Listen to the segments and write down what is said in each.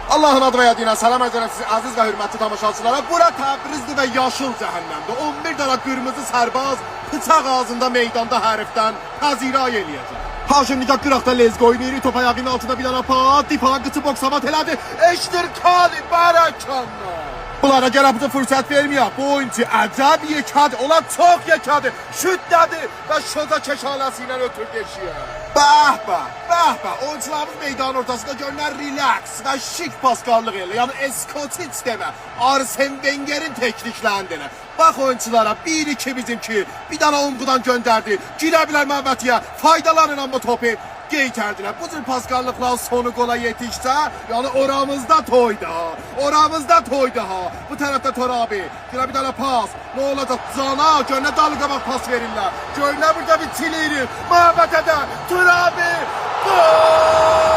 Allah'ın adı ve yadıyla salam ederim siz aziz ve hürmetli tamaşaçılara. Bura Təbrizli ve yaşıl cehennemde 11 tane kırmızı sərbaz bıçaq ağzında meydanda hərifdən təziray eləyəcək. Haşim nikah qıraqda lezgo oynayır, top ayağının altında bir dana pat, dipan qıçı boksamat elədi. Eşdir kali, bərəkanla. Bunlara gərə bu fürsət verməyək. Bu oyuncu əcəb yekədir, onlar çox yekədir. Şüddədir və şoza keşaləsi ilə ötür geçiyor. Bəh bəh, bəh bəh. Oyuncularımız meydan ortasında görünər relax və şik pasqallıq elə. Yəni Eskoçic demə, Arsene Wenger'in tekniklərindən. Bax oyunculara 1-2 bizimki bir dana umqudan göndərdi. Girə bilər Məmmədiyyə, faydalanın amma topu. Geytərdilər. Bu cür pasqallıqlar sonu qola yetişsə, yəni oramızda toydu ha. Oramızda toydu ha. Bu tərəfdə Torabi. Girə bir dana pas. Nə olacaq? Cana, gönlə dalı qabaq pas verirlər. Gönlə burada bir çiliyir. Məmmədədə, Torabi. Gol!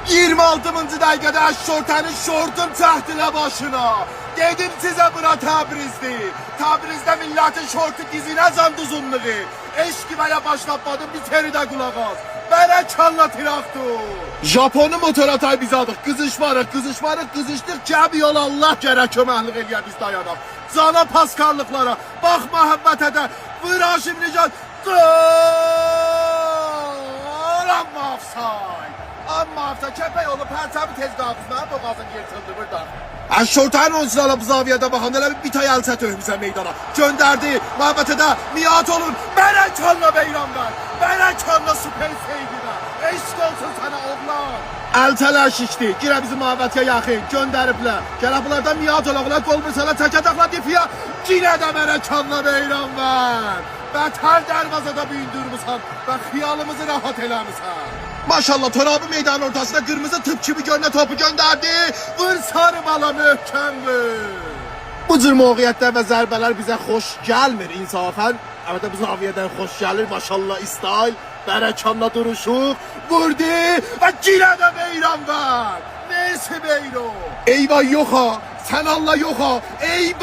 26-cı dəqiqədə Şortanın şortun çəkdilə başına. Dedim sizə bura Təbrizdir. Təbrizdə millətin şortu dizinə can duzunluğu. Eşkivəyə başlatmadım bir teridə qulaq az. Bərəkanla traktor. Japonu motor atay biz adıq. Qızışmarıq, qızışdıq. Gəbi yol Allah gərək köməklik eləyər biz dayanaq. Cana paskarlıqlara. Bax Məhəmmətədə. Vır Haşim Nicat. Gol! Amma offside. Amma hafta köpək olub pərçəmi tez qabızdan boğazın yırtıldı burada. Şortayın oyuncularla bu zaviyədə baxan elə bir tay əlçə töhmüzə meydana. Göndərdi, Məmmədədə miat olun. Bərəkanla Beyranlar, Bərəkanla süper seyirlər. Eşq olsun sənə oğlan. Əlçələr şişdi, girə bizim Məmmədiyyə yaxın, göndəriblər. Gələ bunlardan miat olaqlar, qol müsələ çəkədəqlə difiyə. Girə də Bərəkanla Beyranlar. Bətər dərvazada büyündürmüsən və xiyalımızı rahat eləmişsən. Maşallah Torabi meydan ortasında kırmızı tıp gibi görünə topu gönderdi. Vır sarı bala möhkəmdir. Bu cür mövqiyyətlər və zərbələr bizə xoş gəlmir insafən. Əlbəttə bu zaviyədən xoş gəlir. Maşallah İstayl, Bərəkanla duruşuq. Vurdu və girə də Beyran var. Neyse Beyro. Eyvay yox ha. Sen Allah yok ha. Ey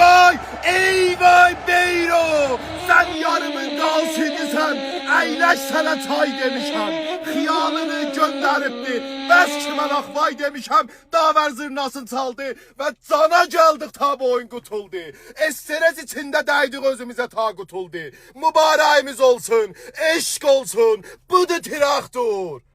vay Beyro. Sen yarımın qalsıydın. Əyləş sənə çay demişəm. Xiyalını göndəribdi. Bəs kimə vay demişəm. Davər zırnasını çaldı. Və cana gəldik ta bu oyun qutuldu. Estrez içində dəydik özümüzə ta qutuldu. Mübarəyimiz olsun. Eşq olsun. Budur traktor.